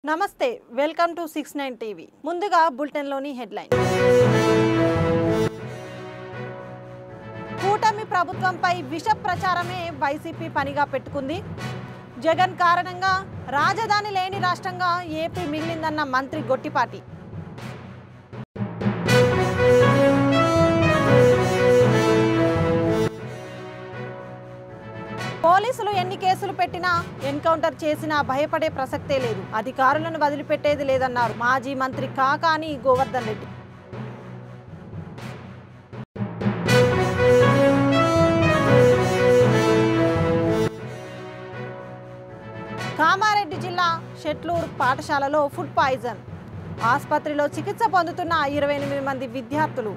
నమస్తే welcome to 69 TV ముందుగా bulletin లోని హెడ్లైన్ కూటమి ప్రభుత్వంపై విష ప్రచారమే వైసీపీ పనిగా పెట్టుకుంది జగన్ కారణంగా రాజధాని లేని రాష్ట్రంగా ఏపీ మిగిలిందన్న మంత్రి గొట్టిపాటి పోలీసులు ఎన్ని కేసులు పెట్టినా ఎన్కౌంటర్ చేసినా భయపడే ప్రసక్తే లేదు అధికారులను వదిలిపెట్టేది లేదన్నారు మాజీ మంత్రి కాకాని గోవర్ధన్ రెడ్డి కామారెడ్డి జిల్లా షెట్లూరు పాఠశాలలో ఫుడ్ పాయిజన్ ఆసుపత్రిలో చికిత్స పొందుతున్న 28 మంది విద్యార్థులు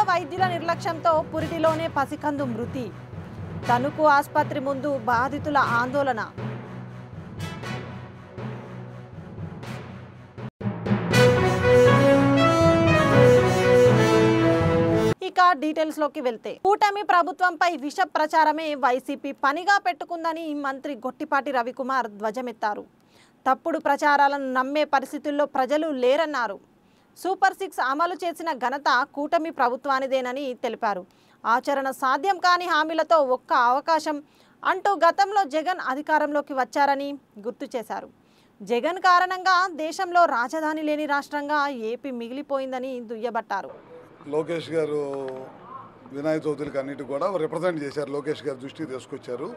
వైద్యుల నిర్లక్ష్యంతో పురిటిలోనే పసికందు మృతి తణుకు ఆసుపత్రి ముందు బాధితుల ఆందోళన ఇక డీటెయిల్స్ లోకి వెళ్తే కూటమి ప్రభుత్వంపై విష ప్రచారమే వైసీపీ పనిగా పెట్టుకుందని మంత్రి గొట్టిపాటి రవికుమార్ ధ్వజమెత్తారు తప్పుడు ప్రచారాలను నమ్మే పరిస్థితుల్లో ప్రజలు లేరన్నారు సూపర్ 6 అమలు చేసిన ఘనత కూటమి ప్రభుత్వానిదేనని తెలిపారు ఆచరణ సాధ్యం కాని హామీలతో ఒక్క అవకాశం అంటూ గతంలో జగన్ అధికారంలోకి వచ్చారని గుర్తు చేశారు జగన్ కారణంగా దేశంలో రాజధాని లేని రాష్ట్రంగా ఏపీ మిగిలిపోయిందని దుయ్యబట్టారు లోకేష్ గారు వినాయక చవితులకి అన్నిటి కూడా రిప్రజెంట్ చేశారు లోకేష్ గారు దృష్టికి తీసుకొచ్చారు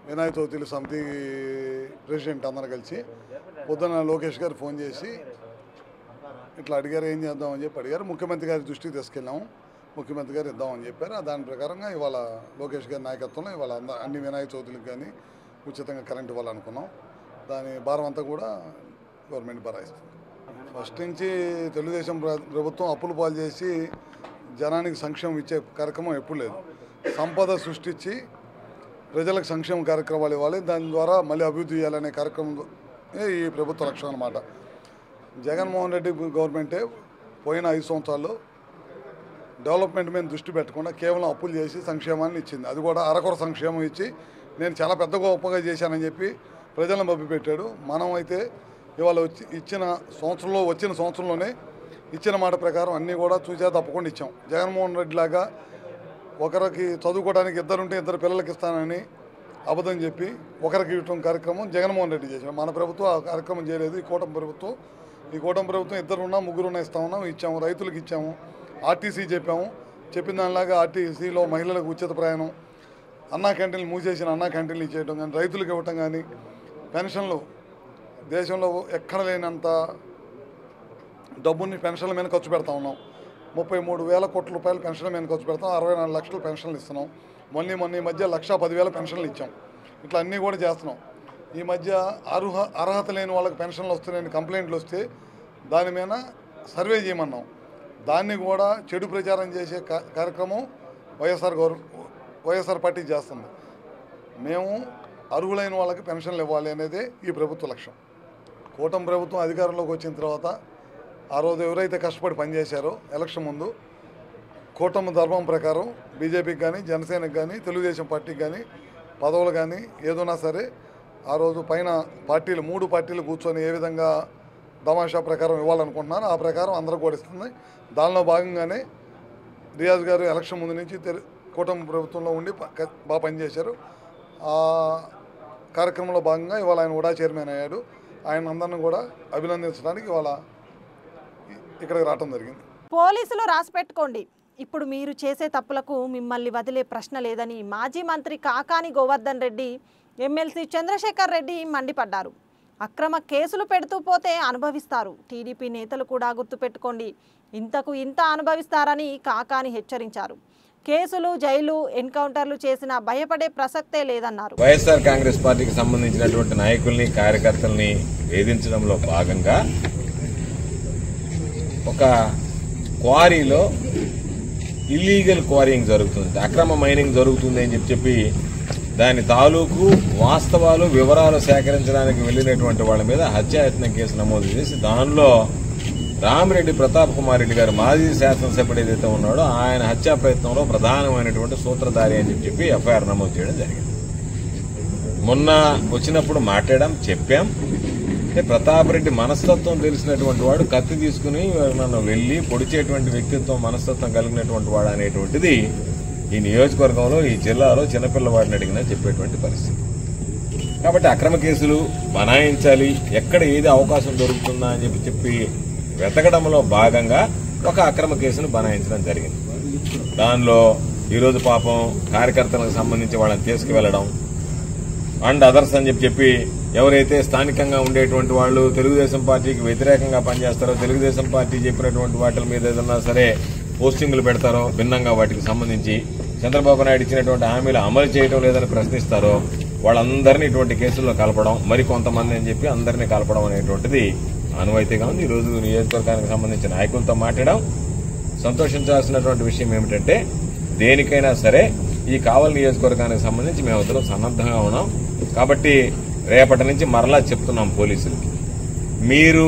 వినాయక చవితుల సమితి ప్రెసిడెంట్ అందరూ కలిసి పొద్దున లోకేష్ గారు ఫోన్ చేసి ఇట్లా అడిగారు ఏం చేద్దామని చెప్పి అడిగారు ముఖ్యమంత్రి గారి దృష్టికి తీసుకెళ్ళాము ముఖ్యమంత్రి గారు ఇద్దామని చెప్పారు దాని ప్రకారంగా ఇవాళ లోకేష్ గారి నాయకత్వంలో ఇవాళ అన్ని వినాయక చవితులకు కానీ ఉచితంగా కరెంట్ ఇవ్వాలనుకున్నాం దాని భారం అంతా కూడా గవర్నమెంట్ భరాయిస్తుంది ఫస్ట్ నుంచి తెలుగుదేశం ప్రభుత్వం అప్పులు పాలు చేసి జనానికి సంక్షేమం ఇచ్చే కార్యక్రమం ఎప్పుడు లేదు సంపద సృష్టించి ప్రజలకు సంక్షేమ కార్యక్రమాలు ఇవ్వాలి దాని ద్వారా మళ్ళీ అభివృద్ధి చేయాలనే కార్యక్రమం ఈ ప్రభుత్వ లక్ష్యం అన్నమాట జగన్మోహన్ రెడ్డి గవర్నమెంటే పోయిన 5 సంవత్సరాల్లో డెవలప్మెంట్ మీద దృష్టి పెట్టకుండా కేవలం అప్పులు చేసి సంక్షేమాన్ని ఇచ్చింది అది కూడా అరకొర సంక్షేమం ఇచ్చి నేను చాలా పెద్ద గొప్పగా చేశానని చెప్పి ప్రజలను మభ్యపెట్టాడు మనం అయితే ఇవాళ వచ్చిన సంవత్సరంలోనే ఇచ్చిన మాట ప్రకారం అన్నీ కూడా చూసా తప్పకుండా ఇచ్చాం జగన్మోహన్ రెడ్డి లాగా ఒకరికి చదువుకోవడానికి ఇద్దరుంటే 2 పిల్లలకి ఇస్తానని అబద్ధం చెప్పి ఒకరికి ఇవ్వడం కార్యక్రమం జగన్మోహన్ రెడ్డి చేశాం మన ప్రభుత్వం ఆ కార్యక్రమం చేయలేదు ఈ కూటమి ప్రభుత్వం 2 ఉన్నా 3 ఉన్నా ఇస్తామన్నాం ఇచ్చాము రైతులకు ఇచ్చాము ఆర్టీసీ చెప్పిన దానిలాగా ఆర్టీసీలో మహిళలకు ఉచిత ప్రయాణం అన్నా క్యాంటీన్లు మూసేసిన అన్నా క్యాంటీన్లు ఇచ్చేయడం కానీ రైతులకు ఇవ్వటం కానీ పెన్షన్లు దేశంలో ఎక్కడ లేనంత డబ్బుని పెన్షన్ల మీద ఖర్చు పెడతా ఉన్నాం 33,000 కోట్ల రూపాయలు పెన్షన్ల మీద ఖర్చు పెడతాం 64 లక్షల పెన్షన్లు ఇస్తున్నాం మొన్న ఈ మధ్య 1,10,000 పెన్షన్లు ఇచ్చాం ఇట్లా అన్నీ కూడా చేస్తున్నాం ఈ మధ్య అర్హత లేని వాళ్ళకి పెన్షన్లు వస్తున్నాయని కంప్లైంట్లు వస్తే దాని మీద సర్వే చేయమన్నాం దాన్ని కూడా చెడు ప్రచారం చేసే కార్యక్రమం వైఎస్ఆర్ పార్టీ చేస్తుంది మేము అర్హులైన వాళ్ళకి పెన్షన్లు ఇవ్వాలి అనేది ఈ ప్రభుత్వ లక్ష్యం కూటమి ప్రభుత్వం అధికారంలోకి వచ్చిన తర్వాత ఆ రోజు ఎవరైతే కష్టపడి పనిచేశారో ఎలక్షన్ ముందు కూటమి ధర్మం ప్రకారం బీజేపీకి కానీ జనసేనకి కానీ తెలుగుదేశం పార్టీకి కానీ పదవులు కానీ ఏదైనా సరే ఆ రోజు పైన పార్టీలు 3 పార్టీలు కూర్చొని ఏ విధంగా తమాషా ప్రకారం ఇవ్వాలనుకుంటున్నారు ఆ ప్రకారం అందరూ కూడా ఇస్తుంది దానిలో భాగంగానే రియాజ్ గారు ఎలక్షన్ ముందు నుంచి కూటమి ప్రభుత్వంలో ఉండి బాగా పనిచేశారు ఆ కార్యక్రమంలో భాగంగా ఇవాళ ఆయన కూడా చైర్మన్ అయ్యాడు ఆయన అందరిని కూడా అభినందించడానికి ఇవాళ ఇక్కడికి రావడం జరిగింది పోలీసులు రాసిపెట్టుకోండి ఇప్పుడు మీరు చేసే తప్పులకు మిమ్మల్ని వదిలే ప్రశ్న లేదని మాజీ మంత్రి కాకాని గోవర్ధన్ రెడ్డి ఎమ్మెల్సీ చంద్రశేఖర్ రెడ్డి మండిపడ్డారు అక్రమ కేసులు పెడుతూ పోతే అనుభవిస్తారు టీడీపీ నేతలు కూడా గుర్తుపెట్టుకోండి ఇంతకు ఇంత అనుభవిస్తారని కాకాని హెచ్చరించారు కేసులు జైలు ఎన్కౌంటర్లు చేసినా భయపడే ప్రసక్తే లేదన్నారు వైఎస్ఆర్ కాంగ్రెస్ పార్టీకి సంబంధించినటువంటి నాయకుల్ని కార్యకర్తల్ని వేధించడంలో భాగంగా ఒక క్వారీలో ఇల్లీగల్ క్వారీయింగ్ జరుగుతుంది అక్రమ మైనింగ్ జరుగుతుంది అని చెప్పి దాని తాలూకు వాస్తవాలు వివరాలు సేకరించడానికి వెళ్లినటువంటి వాళ్ళ మీద హత్యాయత్నం కేసు నమోదు చేసి దానిలో రామిరెడ్డి ప్రతాప్ కుమార్ రెడ్డి గారు మాజీ శాసనసభ్యుడు ఏదైతే ఉన్నాడో ఆయన హత్యా ప్రయత్నంలో ప్రధానమైనటువంటి సూత్రధారి అని చెప్పి ఎఫ్ఐఆర్ నమోదు చేయడం జరిగింది. మొన్న వచ్చినప్పుడు మాట్లాడాం, చెప్పాం. అంటే ప్రతాప్ రెడ్డి మనస్తత్వం తెలిసినటువంటి వాడు, కత్తి తీసుకుని నన్ను వెళ్లి పొడిచేటువంటి వ్యక్తిత్వం మనస్తత్వం కలిగినటువంటి వాడు అనేటువంటిది ఈ నియోజకవర్గంలో, ఈ జిల్లాలో చిన్నపిల్లవాడిని అడిగినా చెప్పేటువంటి పరిస్థితి. కాబట్టి అక్రమ కేసులు బనాయించాలి, ఎక్కడ ఏది అవకాశం దొరుకుతుందా అని చెప్పి వెతకడంలో భాగంగా ఒక అక్రమ కేసును బనాయించడం జరిగింది. దానిలో ఈరోజు పాపం కార్యకర్తలకు సంబంధించి వాళ్ళని తీసుకువెళ్లడం అండ్ అదర్స్ అని చెప్పి ఎవరైతే స్థానికంగా ఉండేటువంటి వాళ్ళు తెలుగుదేశం పార్టీకి వ్యతిరేకంగా పనిచేస్తారో, తెలుగుదేశం పార్టీ చెప్పినటువంటి వాటి మీద ఏదన్నా సరే పోస్టింగులు పెడతారో, భిన్నంగా వాటికి సంబంధించి చంద్రబాబు నాయుడు ఇచ్చినటువంటి హామీలు అమలు చేయడం లేదని ప్రశ్నిస్తారో వాళ్ళందరినీ ఇటువంటి కేసుల్లో కలపడం, మరి కొంతమంది అని చెప్పి అందరినీ కలపడం అనేటువంటిది అనువైతీగా ఉంది. ఈరోజు నియోజకవర్గానికి సంబంధించిన నాయకులతో మాట్లాడడం. సంతోషించాల్సినటువంటి విషయం ఏమిటంటే దేనికైనా సరే ఈ కావలి నియోజకవర్గానికి సంబంధించి మేమందరం సన్నద్ధంగా ఉన్నాం. కాబట్టి రేపటి నుంచి మరలా చెప్తున్నాం పోలీసులకి, మీరు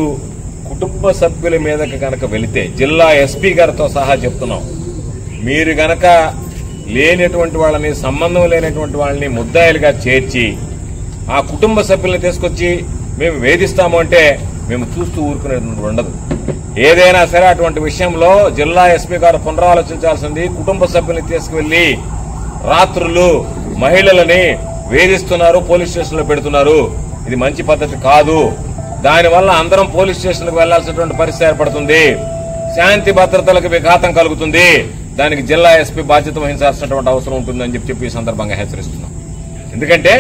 కుటుంబ సభ్యుల మీదకి గనక వెళితే, జిల్లా ఎస్పీ గారితో సహా చెప్తున్నాం, మీరు గనక లేనటువంటి వాళ్ళని, సంబంధం లేనటువంటి వాళ్ళని ముద్దాయిలుగా చేర్చి ఆ కుటుంబ సభ్యులను తీసుకొచ్చి మేము వేధిస్తాము అంటే మేము చూస్తూ ఊరుకునేది ఉండదు. ఏదైనా సరే అటువంటి విషయంలో జిల్లా ఎస్పీ గారు పునరాలోచించాల్సింది. కుటుంబ సభ్యుల్ని తీసుకువెళ్లి రాత్రులు మహిళలని వేధిస్తున్నారు, పోలీస్ స్టేషన్లో పెడుతున్నారు. ఇది మంచి పద్ధతి కాదు. దానివల్ల అందరం పోలీస్ స్టేషన్కు వెళ్లాల్సినటువంటి పరిస్థితి ఏర్పడుతుంది. శాంతి భద్రతలకు విఘాతం కలుగుతుంది. దానికి జిల్లా ఎస్పీ బాధ్యత వహించాల్సినటువంటి అవసరం ఉంటుందని చెప్పి ఈ సందర్భంగా హెచ్చరిస్తున్నాం. ఎందుకంటే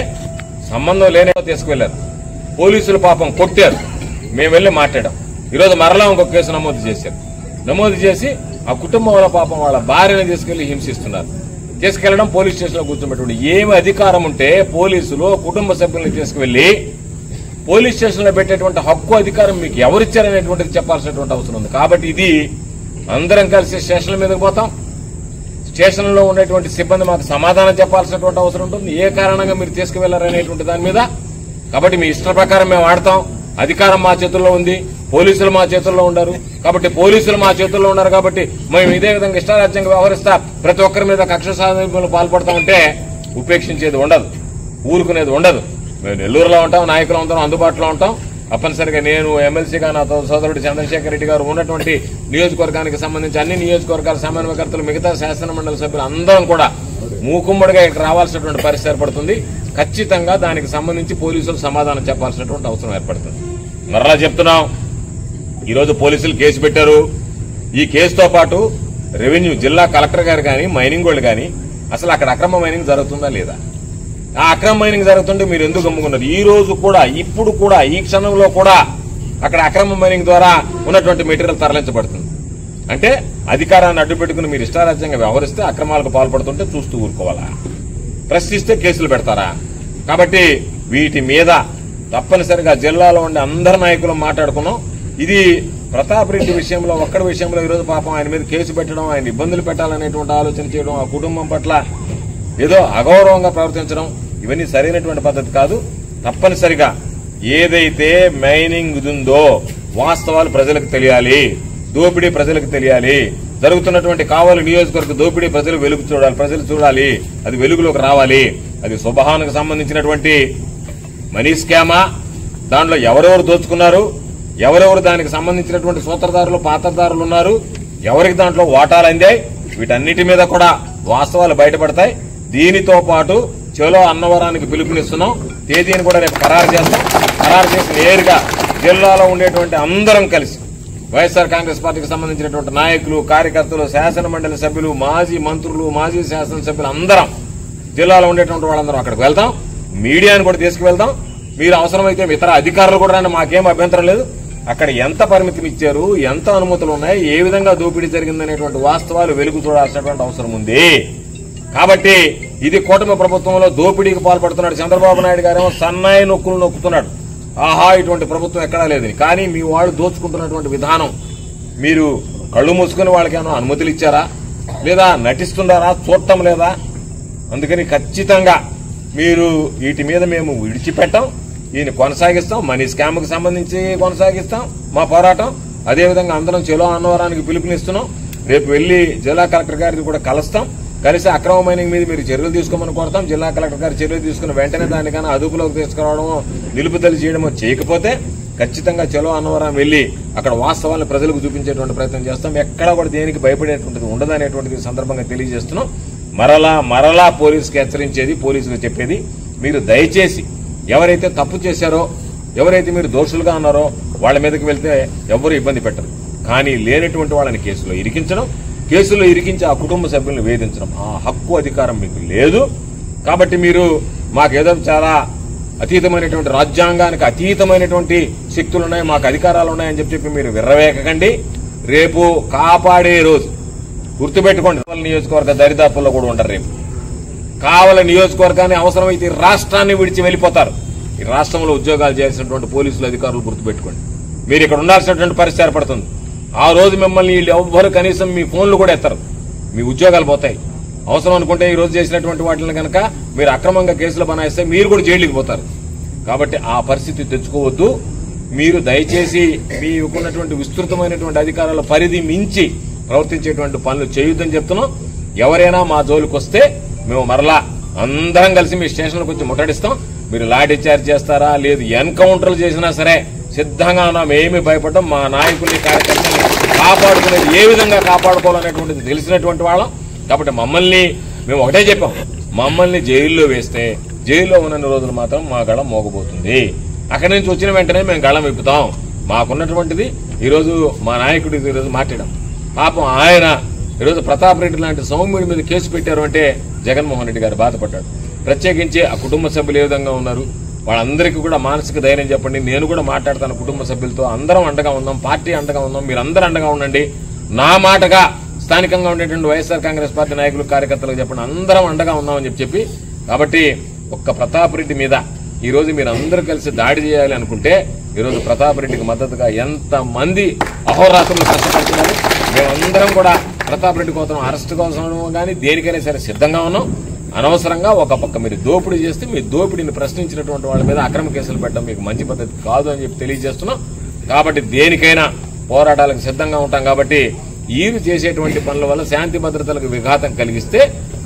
సంబంధం లేనే తీసుకువెళ్లారు, పోలీసులు పాపం కొట్టారు, మేము వెళ్లి మాట్లాడాం. ఈరోజు మరలా ఇంకొక కేసు నమోదు చేశారు. నమోదు చేసి ఆ కుటుంబంలో పాపం వాళ్ళ భార్యను తీసుకెళ్లి హింసిస్తున్నారు. తీసుకెళ్లడం, పోలీస్ స్టేషన్ లో కూర్చోబెట్టుకుంటే ఏమి అధికారం ఉంటే పోలీసులు కుటుంబ సభ్యులను తీసుకువెళ్లి పోలీస్ స్టేషన్ లో పెట్టేటువంటి హక్కు, అధికారం మీకు ఎవరిచ్చారనేటువంటిది చెప్పాల్సినటువంటి అవసరం ఉంది. కాబట్టి ఇది అందరం కలిసి స్టేషన్ల మీదకి పోతాం. స్టేషన్లో ఉండేటువంటి సిబ్బంది మాకు సమాధానం చెప్పాల్సినటువంటి అవసరం ఉంటుంది. ఏ కారణంగా మీరు తీసుకువెళ్లారనేటువంటి దాని మీద. కాబట్టి మీ ఇష్ట ప్రకారం మేము ఆడతాం. అధికారం మా చేతుల్లో ఉంది, పోలీసులు మా చేతుల్లో ఉన్నారు. కాబట్టి పోలీసులు మా చేతుల్లో ఉన్నారు కాబట్టి మేము ఇదే విధంగా ఇష్టారాజ్యంగా వ్యవహరిస్తా, ప్రతి ఒక్కరి మీద కక్ష సాధింపులు పాల్పడతా ఉంటే ఉపేక్షించేది ఉండదు, ఊరుకునేది ఉండదు. మేము నెల్లూరులో ఉంటాం, నాయకులు ఉంటాం, అందుబాటులో ఉంటాం. తప్పనిసరిగా నేను ఎమ్మెల్సీగా నా సోదరుడు చంద్రశేఖర్ రెడ్డి గారు ఉన్నటువంటి నియోజకవర్గానికి సంబంధించి అన్ని నియోజకవర్గాల సమన్వయకర్తలు, మిగతా శాసనమండలి సభ్యులు అందరం కూడా మూకుమ్మడిగా ఇక్కడ రావాల్సినటువంటి పరిస్థితి ఏర్పడుతుంది. ఖచ్చితంగా దానికి సంబంధించి పోలీసులు సమాధానం చెప్పాల్సినటువంటి అవసరం ఏర్పడుతుంది. మరలా చెప్తున్నాం, ఈరోజు పోలీసులు కేసు పెట్టారు. ఈ కేసుతో పాటు రెవెన్యూ జిల్లా కలెక్టర్ గారు కానీ, మైనింగ్ వాళ్ళు కానీ అసలు అక్కడ అక్రమ మైనింగ్ జరుగుతుందా లేదా, ఆ అక్రమ మైనింగ్ జరుగుతుంటే మీరు ఎందుకు గమ్ముకున్నారు? ఈ రోజు కూడా, ఇప్పుడు కూడా, ఈ క్షణంలో కూడా అక్కడ అక్రమ మైనింగ్ ద్వారా ఉన్నటువంటి మెటీరియల్ తరలించబడుతుంది. అంటే అధికారాన్ని అడ్డు పెట్టుకుని మీరు ఇష్టారాజ్యంగా వ్యవహరిస్తే, అక్రమాలకు పాల్పడుతుంటే చూస్తూ ఊరుకోవాలా? ప్రశ్నిస్తే కేసులు పెడతారా? కాబట్టి వీటి మీద తప్పనిసరిగా జిల్లాలో ఉండే అందరి నాయకులు మాట్లాడుకున్నాం. ఇది ప్రతాప్ రెడ్డి విషయంలో, ఒక్కడి విషయంలో ఈరోజు పాపం ఆయన మీద కేసు పెట్టడం, ఆయన ఇబ్బందులు పెట్టాలనేటువంటి ఆలోచన చేయడం, ఆ కుటుంబం పట్ల ఏదో అగౌరవంగా ప్రవర్తించడం, ఇవన్నీ సరైనటువంటి పద్ధతి కాదు. తప్పనిసరిగా ఏదైతే మైనింగ్ ఉందో వాస్తవాలు ప్రజలకు తెలియాలి, దోపిడీ ప్రజలకు తెలియాలి. జరుగుతున్నటువంటి కావలి నియోజకవర్గ దోపిడీ ప్రజలు వెలుగు చూడాలి, ప్రజలు చూడాలి, అది వెలుగులోకి రావాలి. అది సుబహాన్కు సంబంధించినటువంటి మనీ స్కామా, దాంట్లో ఎవరెవరు దోచుకున్నారు, ఎవరెవరు దానికి సంబంధించినటువంటి సూత్రధారులు, పాత్రధారులు ఉన్నారు, ఎవరికి దాంట్లో వాటాలు అందాయి, వీటన్నిటి మీద కూడా వాస్తవాలు బయటపడతాయి. దీనితో పాటు చలో అన్నవరానికి పిలుపునిస్తున్నాం. తేదీని కూడా రేపు ఖరారు చేస్తాం. ఖరారు చేసి నేరుగా జిల్లాలో ఉండేటువంటి అందరం కలిసి వైఎస్ఆర్ కాంగ్రెస్ పార్టీకి సంబంధించినటువంటి నాయకులు, కార్యకర్తలు, శాసన మండలి సభ్యులు, మాజీ మంత్రులు, మాజీ శాసనసభ్యులు అందరం, జిల్లాలో ఉండేటువంటి వాళ్ళందరం అక్కడికి వెళ్తాం. మీడియాను కూడా తీసుకువెళ్తాం. మీరు అవసరమైతే ఇతర అధికారులు కూడా రండి, మాకేం అభ్యంతరం లేదు. అక్కడ ఎంత పరిమితిని ఇచ్చారు, ఎంత అనుమతులు ఉన్నాయి, ఏ విధంగా దోపిడీ జరిగిందనేటువంటి వాస్తవాలు వెలుగు చూడాల్సినటువంటి అవసరం ఉంది. కాబట్టి ఇది కూటమి ప్రభుత్వంలో దోపిడీకి పాల్పడుతున్నాడు చంద్రబాబు నాయుడు గారేమో సన్నాయి నొక్కులు నొక్కుతున్నాడు. ఆహా, ఇటువంటి ప్రభుత్వం ఎక్కడా లేదని. కానీ మీ వాళ్ళు దోచుకుంటున్నటువంటి విధానం, మీరు కళ్ళు మూసుకుని వాళ్ళకేమో అనుమతులు ఇచ్చారా, లేదా నటిస్తున్నారా, చూడటం లేదా? అందుకని ఖచ్చితంగా మీరు వీటి మీద మేము విడిచిపెట్టాం, ఈయన కొనసాగిస్తాం. మనీ స్కామ్కి సంబంధించి కొనసాగిస్తాం మా పోరాటం. అదేవిధంగా అందరం చెలో అన్నవరానికి పిలుపునిస్తున్నాం. రేపు వెళ్లి జిల్లా కలెక్టర్ గారిని కూడా కలుస్తాం. కలిసి అక్రమ మైనింగ్ మీద మీరు చర్యలు తీసుకోమని కోరుతాం. జిల్లా కలెక్టర్ గారు చర్యలు తీసుకుని వెంటనే దానికన్నా అదుపులోకి తీసుకురావడమో నిలుపుదల చేయడమో చేయకపోతే ఖచ్చితంగా చెలో అన్నవరం వెళ్లి అక్కడ వాస్తవాలను ప్రజలకు చూపించేటువంటి ప్రయత్నం చేస్తాం. ఎక్కడా కూడా దేనికి భయపడేటువంటిది ఉండదనేటువంటిది సందర్భంగా తెలియజేస్తున్నాం. మరలా పోలీసుకి హెచ్చరించేది, పోలీసులు చెప్పేది, మీరు దయచేసి ఎవరైతే తప్పు చేశారో, ఎవరైతే మీరు దోషులుగా ఉన్నారో వాళ్ళ మీదకి వెళ్తే ఎవరు ఇబ్బంది పెట్టరు. కానీ లేనటువంటి వాళ్ళని కేసులో ఇరికించడం, కేసులో ఇరికించి ఆ కుటుంబ సభ్యులను వేధించడం ఆ హక్కు అధికారం మీకు లేదు. కాబట్టి మీరు మాకేదో చాలా అతీతమైనటువంటి రాజ్యాంగానికి అతీతమైనటువంటి శక్తులున్నాయి, మాకు అధికారాలు ఉన్నాయని చెప్పి మీరు విర్రవేకండి. రేపు కాపాడే రోజు గుర్తుపెట్టుకోండి. నియోజకవర్గ దరిదాపుల్లో కూడా ఉంటారు. రేపు కావల నియోజకవర్గాన్ని అవసరమైతే రాష్ట్రాన్ని విడిచి వెళ్లిపోతారు. ఈ రాష్ట్రంలో ఉద్యోగాలు చేయాల్సినటువంటి పోలీసులు అధికారులు గుర్తుపెట్టుకోండి. మీరు ఇక్కడ ఉండాల్సినటువంటి పరిస్థితి ఏర్పడుతుంది. ఆ రోజు మిమ్మల్ని వీళ్ళు ఎవ్వరు కనీసం మీ ఫోన్లు కూడా ఎత్తారు. మీ ఉద్యోగాలు పోతాయి. అవసరం అనుకుంటే ఈ రోజు చేసినటువంటి వాటిని కనుక మీరు అక్రమంగా కేసులు బనాయిస్తే మీరు కూడా జైలుకి పోతారు. కాబట్టి ఆ పరిస్థితి తెచ్చుకోవద్దు. మీరు దయచేసి మీకున్నటువంటి విస్తృతమైనటువంటి అధికారాల పరిధి మించి ప్రవర్తించేటువంటి పనులు చేయొద్దని చెప్తున్నాం. ఎవరైనా మా జోలికి వస్తే మేము మరలా అందరం కలిసి మీ స్టేషన్లకు వచ్చి ముట్టడిస్తాం. మీరు లాఠీ చార్జ్ చేస్తారా, లేదు ఎన్కౌంటర్లు చేసినా సరే సిద్ధంగా ఉన్నాం. ఏమీ భయపడడం. మా నాయకుల్ని, కార్యకర్తల్ని కాపాడుకునేది ఏ విధంగా కాపాడుకోవాలనేటువంటిది తెలిసినటువంటి వాళ్ళం. కాబట్టి మేము ఒకటే చెప్పాం, మమ్మల్ని జైల్లో వేస్తే జైల్లో ఉన్న రోజులు మాత్రం మా గళం మోగబోతుంది. అక్కడి నుంచి వచ్చిన వెంటనే మేము గళం విప్పుతాం. మాకున్నటువంటిది ఈరోజు మా నాయకుడి ఈరోజు మాట్లాడాం. పాపం ఆయన ఈరోజు ప్రతాప్ రెడ్డి లాంటి సౌమ్యుడి మీద కేసు పెట్టారు అంటే జగన్మోహన్ రెడ్డి గారు బాధపడ్డాడు. ప్రత్యేకించి ఆ కుటుంబ సభ్యులు ఏ విధంగా ఉన్నారు, వాళ్ళందరికీ కూడా మానసిక ధైర్యం చెప్పండి. నేను కూడా మాట్లాడతాను కుటుంబ సభ్యులతో. అందరం అండగా ఉందాం, పార్టీ అండగా ఉందాం, మీరందరూ అండగా ఉండండి. నా మాటగా స్థానికంగా ఉండేటువంటి వైఎస్ఆర్ కాంగ్రెస్ పార్టీ నాయకులు, కార్యకర్తలకు చెప్పండి, అందరం అండగా ఉన్నామని చెప్పి. కాబట్టి ఒక్క ప్రతాప్ రెడ్డి మీద ఈ రోజు మీరు అందరూ కలిసి దాడి చేయాలి అనుకుంటే ఈరోజు ప్రతాప్ రెడ్డికి మద్దతుగా ఎంతమంది అహోరాత్రులు కష్టపడుతున్నారు. మేమందరం కూడా ప్రతాప్ రెడ్డి కోసం అరెస్ట్ కోసం కానీ దేనికైనా సరే సిద్ధంగా ఉన్నాం. అనవసరంగా ఒక పక్క మీరు దోపిడీ చేస్తే మీ దోపిడీని ప్రశ్నించినటువంటి వాళ్ళ మీద అక్రమ కేసులు పెట్టడం మీకు మంచి పద్ధతి కాదు అని చెప్పి తెలియజేస్తున్నాం. కాబట్టి దేనికైనా పోరాటాలకు సిద్ధంగా ఉంటాం. కాబట్టి వీరు చేసేటువంటి పనుల వల్ల శాంతి భద్రతలకు విఘాతం కలిగిస్తే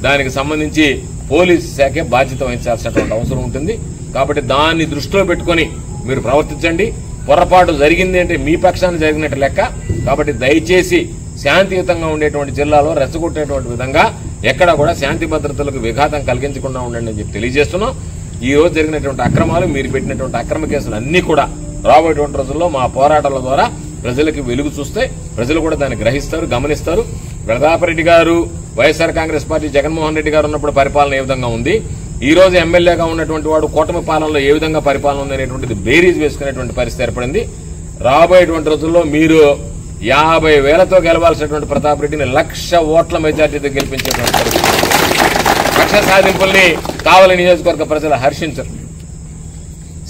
దానికి సంబంధించి పోలీసు శాఖే బాధ్యత వహించాల్సినటువంటి అవసరం ఉంటుంది. కాబట్టి దాన్ని దృష్టిలో పెట్టుకుని మీరు ప్రవర్తించండి. పొరపాటు జరిగింది అంటే మీ పక్షాన్ని జరిగినట్టు లెక్క. కాబట్టి దయచేసి శాంతియుతంగా ఉండేటువంటి జిల్లాలో రెచ్చగొట్టేటువంటి విధంగా ఎక్కడ కూడా శాంతి భద్రతలకు విఘాతం కలిగించకుండా ఉండండి అని చెప్పి తెలియజేస్తున్నాం. ఈ రోజు జరిగినటువంటి అక్రమాలు, మీరు పెట్టినటువంటి అక్రమ కేసులు అన్ని కూడా రాబోయేటువంటి రోజుల్లో మా పోరాటాల ద్వారా ప్రజలకు వెలుగు చూస్తే ప్రజలు కూడా దాన్ని గ్రహిస్తారు, గమనిస్తారు. ప్రతాప్ రెడ్డి గారు, వైఎస్ఆర్ కాంగ్రెస్ పార్టీ జగన్మోహన్ రెడ్డి గారు ఉన్నప్పుడు పరిపాలన ఏ విధంగా ఉంది, ఈ రోజు ఎమ్మెల్యేగా ఉన్నటువంటి వాడు కూటమి పాలనలో ఏ విధంగా పరిపాలన ఉంది అనేటువంటిది బేరీజ్ వేసుకునేటువంటి పరిస్థితి ఏర్పడింది. రాబోయేటువంటి రోజుల్లో మీరు 50,000తో గెలవాల్సినటువంటి ప్రతాప్ రెడ్డిని 1,00,000 ఓట్ల మెజార్టీతో గెలిపించేటువంటి పరిస్థితి. కక్ష సాధింపుల్ని కావలి నియోజకవర్గ ప్రజలు హర్షించరు.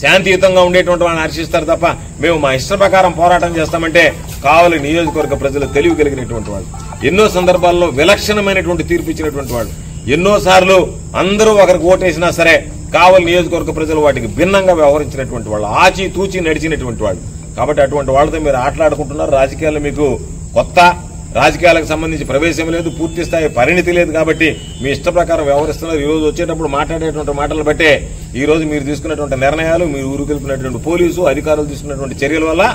శాంతియుతంగా ఉండేటువంటి వాళ్ళని హర్షిస్తారు తప్ప మేము మా ఇష్ట ప్రకారం పోరాటం చేస్తామంటే కావలి నియోజకవర్గ ప్రజలు తెలివి కలిగినటువంటి వాళ్ళు, ఎన్నో సందర్భాల్లో విలక్షణమైనటువంటి తీర్పు ఇచ్చినటువంటి వాళ్ళు, ఎన్నోసార్లు అందరూ ఒకరికి ఓటేసినా సరే కావలి నియోజకవర్గ ప్రజలు వాటికి భిన్నంగా వ్యవహరించినటువంటి వాళ్ళు, ఆచి తూచి నడిచినటువంటి వాళ్ళు. కాబట్టి అటువంటి వాళ్ళతో మీరు ఆటలాడుకుంటున్నారు. రాజకీయాల్లో మీకు కొత్త, రాజకీయాలకు సంబంధించి ప్రవేశం లేదు, పూర్తి స్థాయి పరిణితి లేదు. కాబట్టి మీ ఇష్ట ప్రకారం వ్యవహరిస్తున్నారు. ఈ రోజు వచ్చేటప్పుడు మాట్లాడేటువంటి మాటలు బట్టే ఈ రోజు మీరు తీసుకున్నటువంటి నిర్ణయాలు, మీరు ఊరుకెళ్తున్నటువంటి పోలీసు అధికారులు తీసుకున్నటువంటి చర్యల వల్ల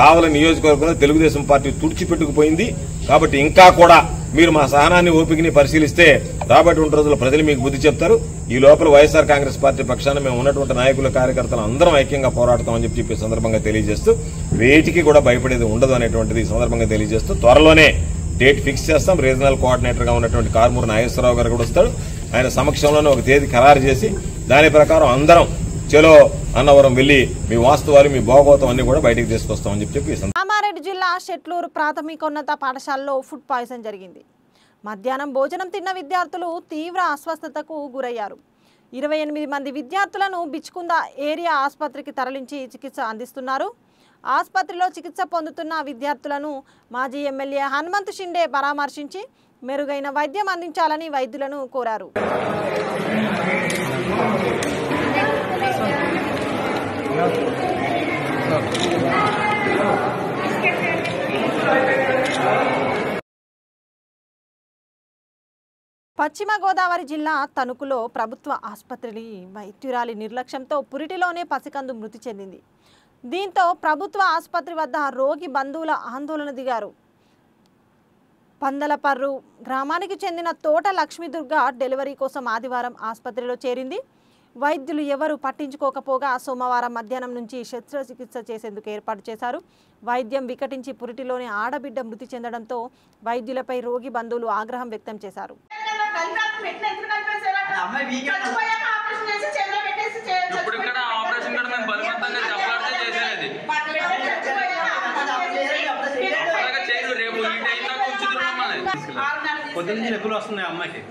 కావలి నియోజకవర్గంలో తెలుగుదేశం పార్టీ తుడిచిపెట్టుకుపోయింది. కాబట్టి ఇంకా కూడా మీరు మా సహనాన్ని, ఓపికని పరిశీలిస్తే రాబోయేటువంటి రోజుల్లో ప్రజలు మీకు బుద్ధి చెప్తారు. ఈ లోపల వైఎస్ఆర్ కాంగ్రెస్ పార్టీ పక్షాన మేము ఉన్నటువంటి నాయకులు, కార్యకర్తలు అందరం ఐక్యంగా పోరాడతామని చెప్పి సందర్భంగా తెలియజేస్తూ, వేటికి కూడా భయపడేది ఉండదు అనేటువంటిది ఈ సందర్భంగా తెలియజేస్తూ, త్వరలోనే డేట్ ఫిక్స్ చేస్తాం. రీజనల్ కోఆర్డినేటర్ గా ఉన్నటువంటి కారుమూరి నాగేశ్వరరావు గారు కూడా వస్తాడు. ఆయన సమక్షంలోనే ఒక తేదీ ఖరారు చేసి దాని ప్రకారం అందరం చలో అన్నవరం వెళ్లి మీ వాస్తవాలు, మీ భోగవతం అన్ని కూడా బయటకు తీసుకొస్తామని చెప్పి. కామారెడ్డి జిల్లా షెట్లూరు ప్రాథమికోన్నత పాఠశాలలో ఫుడ్ పాయిజన్ జరిగింది. మధ్యాహ్నం భోజనం తిన్న విద్యార్థులు తీవ్ర అస్వస్థతకు గురయ్యారు. 28 మంది విద్యార్థులను బిచ్కుంద ఏరియా ఆసుపత్రికి తరలించి చికిత్స అందిస్తున్నారు. ఆసుపత్రిలో చికిత్స పొందుతున్న విద్యార్థులను మాజీ ఎమ్మెల్యే హనుమంత్ షిండే పరామర్శించి మెరుగైన వైద్యం అందించాలని వైద్యులను కోరారు. పశ్చిమ గోదావరి జిల్లా తణుకులో ప్రభుత్వ ఆసుపత్రి వైద్యురాలి నిర్లక్ష్యంతో పురిటిలోనే పసికందు మృతి చెందింది. దీంతో ప్రభుత్వ ఆసుపత్రి వద్ద రోగి బంధువుల ఆందోళన దిగారు. పందలపర్రు గ్రామానికి చెందిన తోట లక్ష్మీదుర్గ డెలివరీ కోసం ఆదివారం ఆసుపత్రిలో చేరింది. వైద్యులు ఎవరు పట్టించుకోకపోగా సోమవారం మధ్యాహ్నం నుంచి శస్త్రచికిత్స చేసేందుకు ఏర్పాటు చేశారు. వైద్యం వికటించి పురిటిలోని ఆడబిడ్డ మృతి చెందడంతో వైద్యులపై రోగి బంధువులు ఆగ్రహం వ్యక్తం చేశారు. పొద్దున్న ఎప్పుడు వస్తున్నాయి అమ్మాయికి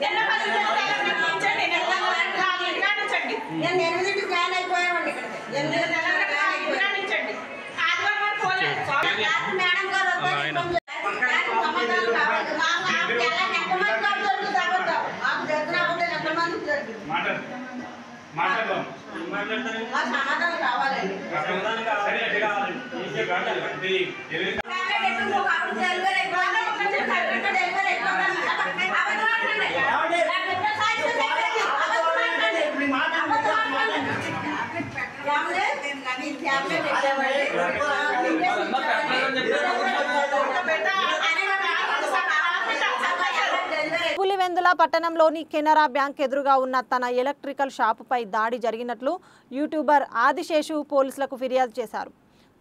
పులివెందుల పట్టణంలోని కెనరా బ్యాంక్ ఎదురుగా ఉన్న తన ఎలక్ట్రికల్ షాపుపై దాడి జరిగినట్లు యూట్యూబర్ ఆదిశేషు పోలీసులకు ఫిర్యాదు చేశారు.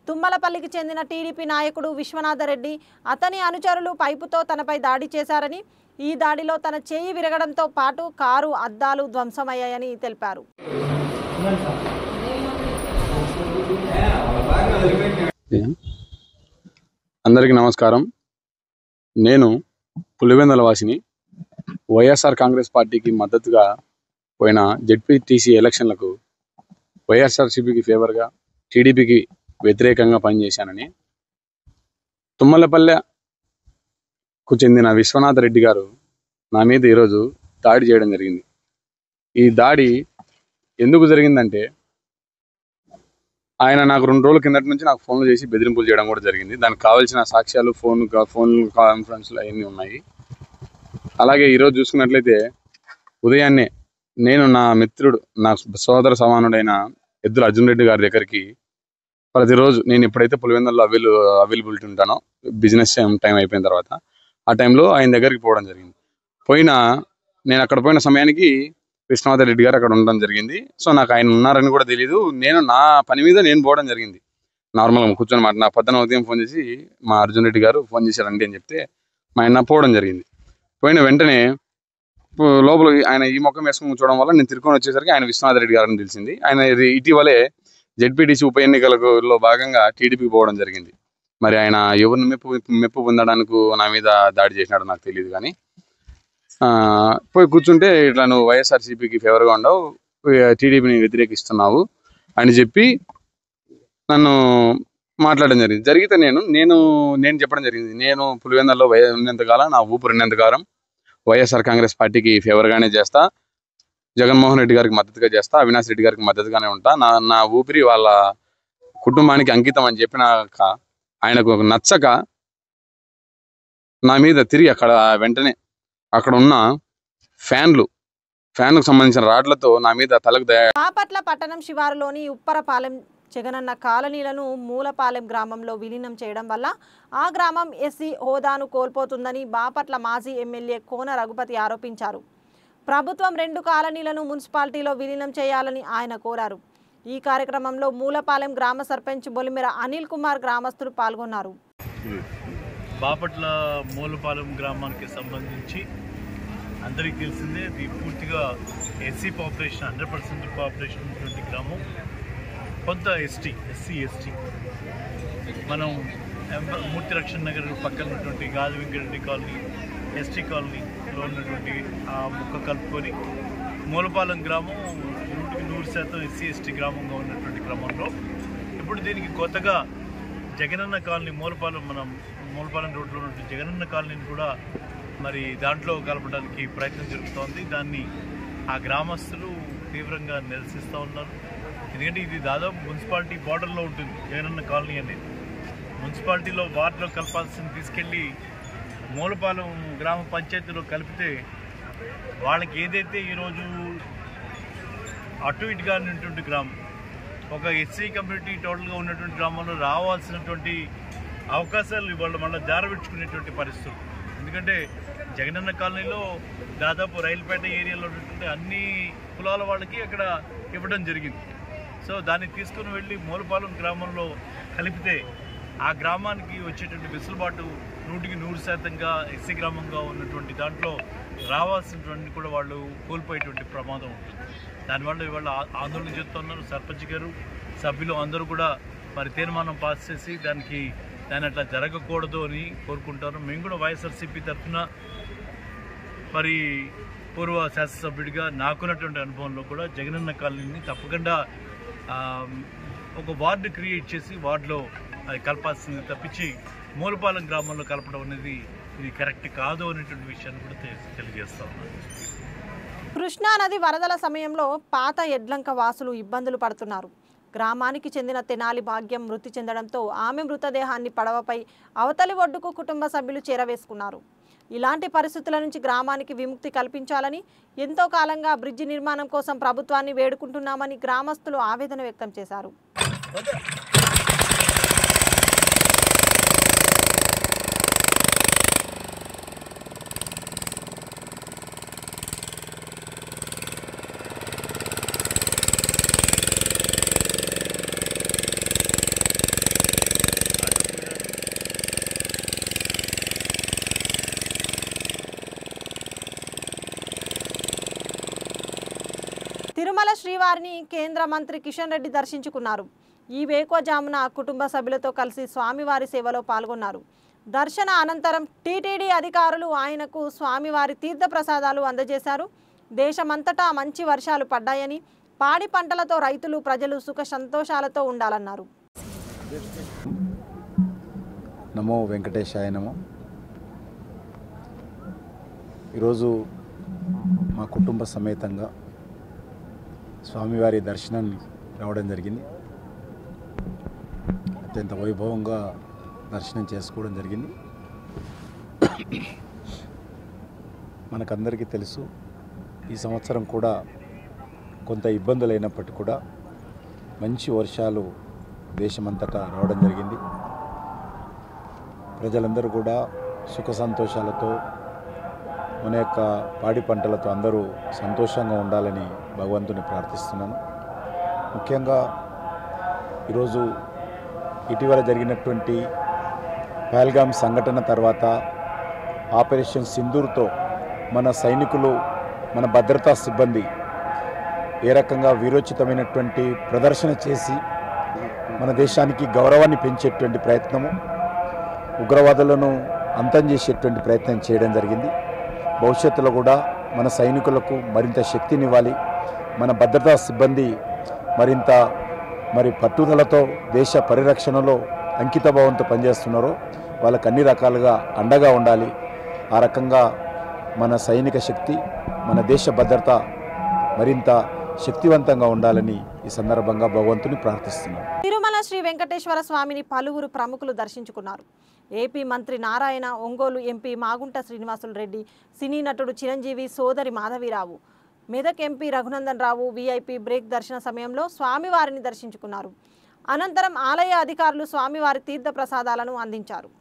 తుమ్మలపల్లికి చెందిన టీడీపీ నాయకుడు విశ్వనాథరెడ్డి అతని అనుచరులు పైపుతో తనపై దాడి చేశారని, ఈ దాడిలో తన చేయి విరగడంతో పాటు కారు అద్దాలు ధ్వంసమయ్యాయని తెలిపారు. అందరికీ నమస్కారం. నేను పులివెందుల వాసిని. వైఎస్ఆర్ కాంగ్రెస్ పార్టీకి మద్దతుగా పోయిన జెడ్పీటీసీ ఎలక్షన్లకు వైఎస్ఆర్సీపీకి ఫేవర్గా టీడీపీకి వ్యతిరేకంగా పనిచేశానని తుమ్మలపల్లెకు చెందిన విశ్వనాథ రెడ్డి గారు నా మీద ఈరోజు దాడి చేయడం జరిగింది. ఈ దాడి ఎందుకు జరిగిందంటే, ఆయన నాకు 2 రోజుల కిందటి నుంచి నాకు ఫోన్లు చేసి బెదిరింపులు చేయడం కూడా జరిగింది. దానికి కావాల్సిన సాక్ష్యాలు ఫోన్ కాన్ఫరెన్స్లు అవన్నీ ఉన్నాయి. అలాగే ఈరోజు చూసుకున్నట్లయితే ఉదయాన్నే నేను నా మిత్రుడు, నా సోదర సమానుడైన ఎద్దుల అర్జున్ రెడ్డి గారి దగ్గరికి ప్రతిరోజు నేను ఎప్పుడైతే పులివెందుల్లో అవైలబిలిటీ ఉంటానో బిజినెస్ టైం అయిపోయిన తర్వాత ఆ టైంలో ఆయన దగ్గరికి పోవడం జరిగింది. నేను అక్కడ పోయిన సమయానికి విశ్వనాథ రెడ్డి గారు అక్కడ ఉండడం జరిగింది. సో నాకు ఆయన ఉన్నారని కూడా తెలియదు. నేను నా పని మీద నేను పోవడం జరిగింది. నార్మల్గా కూర్చొని నా పొద్దున ఉదయం ఫోన్ చేసి మా అర్జున్ రెడ్డి గారు ఫోన్ చేశారండి అని చెప్తే మా ఆయన పోవడం జరిగింది. పోయిన వెంటనే లోపల ఆయన ఈ ముఖం వేసుకుని కూర్చోవడం వల్ల నేను తిరుకొని వచ్చేసరికి ఆయన విశ్వనాథ రెడ్డి గారని తెలిసింది. ఆయన ఇటీవలే జెడ్పీటీసీ ఉప ఎన్నికలలో భాగంగా టీడీపీకి పోవడం జరిగింది. మరి ఆయన ఎవరిని మెప్పు పొందడానికి నా మీద దాడి చేసినాడో నాకు తెలియదు. కానీ పోయి కూర్చుంటే ఇట్లా నువ్వు వైఎస్ఆర్సీపీకి ఫేవర్గా ఉండవు, టీడీపీని వ్యతిరేకిస్తున్నావు అని చెప్పి నన్ను మాట్లాడడం జరిగింది. జరిగితే నేను చెప్పడం జరిగింది, నేను పులివెందుల్లో ఉన్నంతకాలం, నా ఊపిరి ఉన్నంతకాలం వైఎస్ఆర్ కాంగ్రెస్ పార్టీకి ఫేవర్గానే చేస్తా, జగన్మోహన్ రెడ్డి గారికి మద్దతుగా చేస్తా, అవినాష్ రెడ్డి గారికి మద్దతుగానే ఉంటా, నా ఊపిరి వాళ్ళ కుటుంబానికి అంకితం అని చెప్పినాక ఆయనకు నచ్చక నా మీద తిరిగి వెంటనే అక్కడ ఉన్న ఫ్యాన్కు సంబంధించిన రాడ్లతో నా మీద తలకు బాపట్ల పట్టణం శివారులోని ఉప్పరపాలెం జగనన్న కాలనీలను మూలపాలెం గ్రామంలో విలీనం చేయడం వల్ల ఆ గ్రామం ఎస్సీ హోదాను కోల్పోతుందని బాపట్ల మాజీ ఎమ్మెల్యే కోన రఘుపతి ఆరోపించారు. ప్రభుత్వం 2 కాలనీలను మున్సిపాలిటీలో విలీనం చేయాలని ఆయన కోరారు. ఈ కార్యక్రమంలో మూలపాలెం గ్రామ సర్పంచ్ బొలిమెర అనిల్ కుమార్ గ్రామస్తులు పాల్గొన్నారు. బాపట్ల మూలపాలెం గ్రామానికి సంబంధించి అందరికీ తెలిసిందే, ఇది పూర్తిగా ఎస్సీ పాపులేషన్ 100% పాపులేషన్ ఉన్నటువంటి గ్రామం. కొంత ఎస్సీ ఎస్టీ మనం మూర్తి రక్షణ నగర్ పక్కన ఉన్నటువంటి గాలి వెంకటరెడ్డి కాలనీ, ఎస్టీ కాలనీలో ఉన్నటువంటి ఆ ముక్క కలుపుకొని మూలపాలెం గ్రామం 100% ఎస్సీ ఎస్టీ గ్రామంగా ఉన్నటువంటి క్రమంలో ఇప్పుడు దీనికి కొత్తగా జగనన్న కాలనీ మూలపాలెం రోడ్లో ఉన్నటువంటి జగనన్న కాలనీని కూడా మరి దాంట్లో కలపడానికి ప్రయత్నం జరుగుతోంది. దాన్ని ఆ గ్రామస్తులు తీవ్రంగా నిరసిస్తూ ఉన్నారు. ఎందుకంటే ఇది దాదాపు మున్సిపాలిటీ బార్డర్లో ఉంటుంది జగనన్న కాలనీ అనేది. మున్సిపాలిటీలో వార్డులో కలపాల్సింది తీసుకెళ్ళి మూలపాలెం గ్రామ పంచాయతీలో కలిపితే వాళ్ళకి ఏదైతే ఈరోజు అటు ఇటుగా ఉన్నటువంటి గ్రామం, ఒక ఎస్సీ కమ్యూనిటీ టోటల్గా ఉన్నటువంటి గ్రామంలో రావాల్సినటువంటి అవకాశాలు ఇవాళ మళ్ళీ జారవిడ్చుకునేటువంటి పరిస్థితులు. ఎందుకంటే జగనన్న కాలనీలో దాదాపు రైలుపేట ఏరియాలో ఉన్నటువంటి అన్ని కులాల వాళ్ళకి అక్కడ ఇవ్వడం జరిగింది. సో దాన్ని తీసుకుని వెళ్ళి మూలపాలెం గ్రామంలో కలిపితే ఆ గ్రామానికి వచ్చేటువంటి వెసులుబాటు 100% ఎస్సీ గ్రామంగా ఉన్నటువంటి దాంట్లో రావాల్సినటువంటి కూడా వాళ్ళు కోల్పోయేటువంటి ప్రమాదం ఉంటుంది. దానివల్ల ఇవాళ ఆందోళన చేస్తున్నారు. సర్పంచ్ గారు, సభ్యులు అందరూ కూడా మరి తీర్మానం పాస్ చేసి దాన్ని అట్లా జరగకూడదు అని కోరుకుంటారు. మేము కూడా వైఎస్ఆర్సీపీ తరఫున మరి పూర్వ శాసనసభ్యుడిగా నాకున్నటువంటి అనుభవంలో కూడా జగనన్న కాలనీని తప్పకుండా ఒక వార్డు క్రియేట్ చేసి వార్డులో అది కలపాల్సింది తప్పించి మూలపాలెం గ్రామంలో కలపడం అనేది ఇది కరెక్ట్ కాదు అనేటువంటి విషయాన్ని కూడా తెలియజేస్తా ఉన్నాను. కృష్ణానది వరదల సమయంలో పాత ఎడ్లంక వాసులు ఇబ్బందులు పడుతున్నారు. గ్రామానికి చెందిన తెనాలి భాగ్యం మృతి చెందడంతో ఆమె మృతదేహాన్ని పడవపై అవతలి ఒడ్డుకు కుటుంబ సభ్యులు చేరవేసుకున్నారు. ఇలాంటి పరిస్థితుల నుంచి గ్రామానికి విముక్తి కల్పించాలని ఎంతో కాలంగా బ్రిడ్జి నిర్మాణం కోసం ప్రభుత్వాన్ని వేడుకుంటున్నామని గ్రామస్తులు ఆవేదన వ్యక్తం చేశారు. తిరుమల శ్రీవారిని కేంద్ర మంత్రి కిషన్ రెడ్డి దర్శించుకున్నారు. ఈ వేకువజామున కుటుంబ సభ్యులతో కలిసి స్వామివారి సేవలో పాల్గొన్నారు. దర్శన అనంతరం టీటీడీ అధికారులు ఆయనకు స్వామివారి తీర్థప్రసాదాలు అందజేశారు. దేశమంతటా మంచి వర్షాలు పడ్డాయని, పాడి పంటలతో రైతులు ప్రజలు సుఖ సంతోషాలతో ఉండాలన్నారు. నమో వెంకటేశాయ నమో. ఈరోజు మా కుటుంబ సమేతంగా స్వామివారి దర్శనాన్ని రావడం జరిగింది. అత్యంత వైభవంగా దర్శనం చేసుకోవడం జరిగింది. మనకందరికీ తెలుసు, ఈ సంవత్సరం కూడా కొంత ఇబ్బందులు అయినప్పటికీ కూడా మంచి వర్షాలు దేశమంతటా రావడం జరిగింది. ప్రజలందరూ కూడా సుఖ సంతోషాలతో మన యొక్క పాడి పంటలతో అందరూ సంతోషంగా ఉండాలని భగవంతుని ప్రార్థిస్తున్నాను. ముఖ్యంగా ఈరోజు ఇటీవల జరిగినటువంటి పహల్గామ్ సంఘటన తర్వాత ఆపరేషన్ సింధూర్తో మన సైనికులు, మన భద్రతా సిబ్బంది ఏ రకంగా వీరోచితమైనటువంటి ప్రదర్శన చేసి మన దేశానికి గౌరవాన్ని పెంచేటువంటి ప్రయత్నము, ఉగ్రవాదులను అంతం చేసేటువంటి ప్రయత్నం చేయడం జరిగింది. భవిష్యత్తులో కూడా మన సైనికులకు మరింత శక్తినివ్వాలి. మన భద్రతా సిబ్బంది మరింత పట్టుదలతో దేశ పరిరక్షణలో అంకితభావంతో పనిచేస్తున్నారో వాళ్ళకు అన్ని రకాలుగా అండగా ఉండాలి. ఆ రకంగా మన సైనిక శక్తి, మన దేశ భద్రత మరింత శక్తివంతంగా ఉండాలని ఈ సందర్భంగా భగవంతుని ప్రార్థిస్తున్నాను. తిరుమల శ్రీ వెంకటేశ్వర స్వామిని పలువురు ప్రముఖులు దర్శించుకున్నారు. ఏపీ మంత్రి నారాయణ, ఒంగోలు ఎంపీ మాగుంట శ్రీనివాసులు రెడ్డి, సినీ నటుడు చిరంజీవి సోదరి మాధవీరావు, Medak MP Raghunandan Rao VIP break దర్శన సమయంలో స్వామివారిని దర్శించుకున్నారు. అనంతరం ఆలయ అధికారులు స్వామివారి తీర్థ ప్రసాదాలను అందించారు.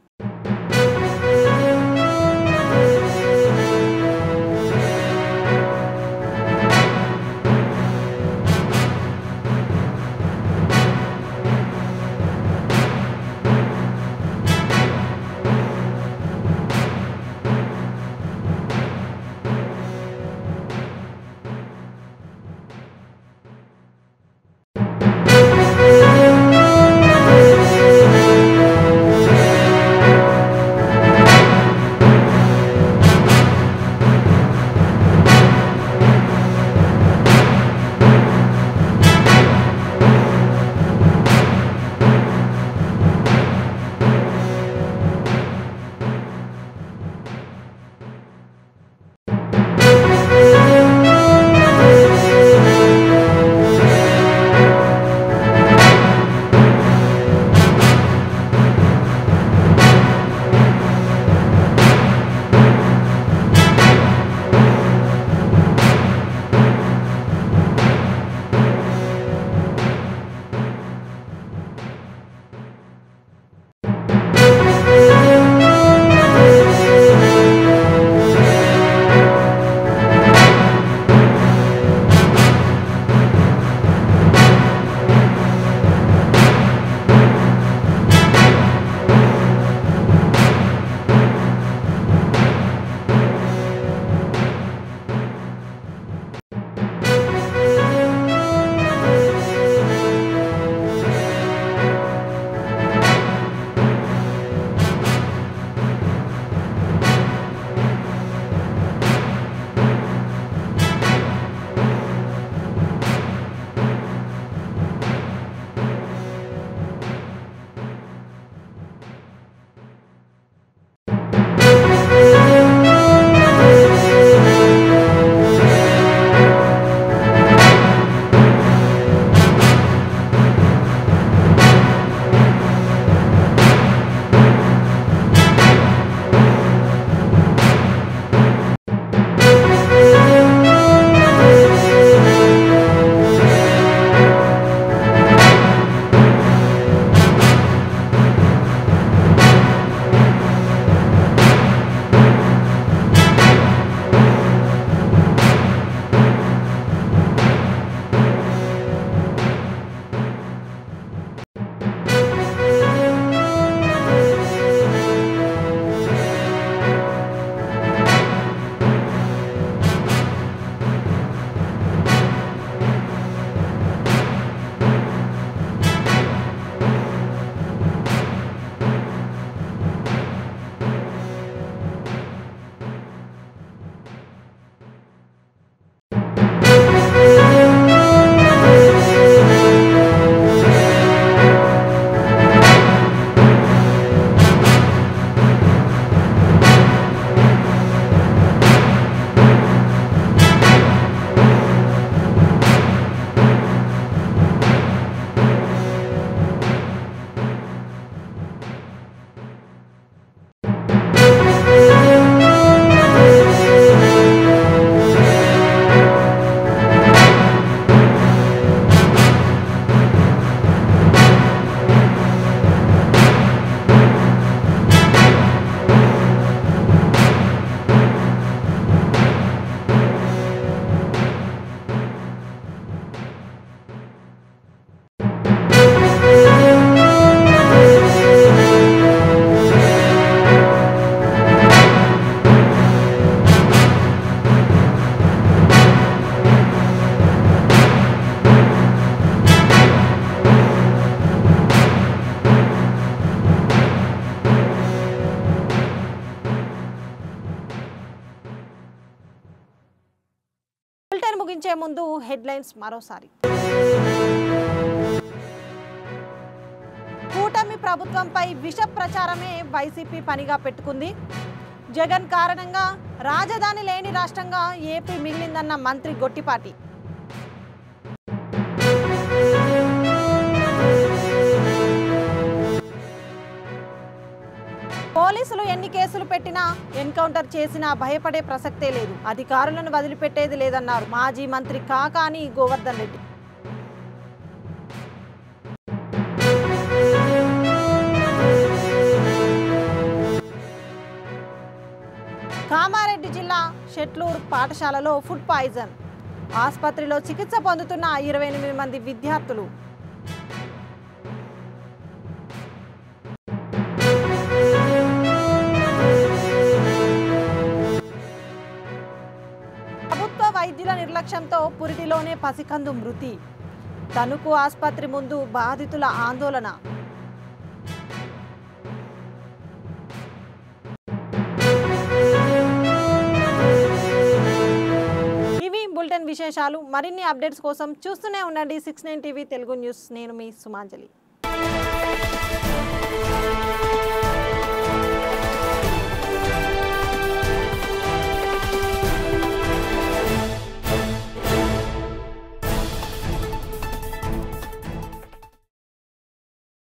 బులెటిన్ ముగించే ముందు హెడ్లైన్స్ మరోసారి. కూటమి ప్రభుత్వంపై విష ప్రచారమే వైసీపీ పనిగా పెట్టుకుంది. జగన్ కారణంగా రాజధాని లేని రాష్ట్రంగా ఏపీ మిగిలిందన్న మంత్రి గొట్టిపాటి. పోలీసులు ఎన్ని కేసులు పెట్టినా ఎన్కౌంటర్ చేసినా భయపడే ప్రసక్తే లేదు. అధికారులను వదిలిపెట్టేది లేదన్నారు మాజీ మంత్రి కాకాని గోవర్ధన్ రెడ్డి. కామారెడ్డి జిల్లా షెట్లూరు పాఠశాలలో ఫుడ్ పాయిజన్. ఆసుపత్రిలో చికిత్స పొందుతున్న 28 మంది విద్యార్థులు. ప్రభుత్వ వైద్యుల నిర్లక్ష్యంతో పురిటిలోనే పసికందు మృతి. తణుకు ఆసుపత్రి ముందు బాధితుల ఆందోళన. ఇవి బులెటిన్ విశేషాలు. మరిన్ని అప్డేట్స్ కోసం చూస్తూనే ఉండండి 69 టీవీ తెలుగు న్యూస్. నేను మీ సుమాంజలి.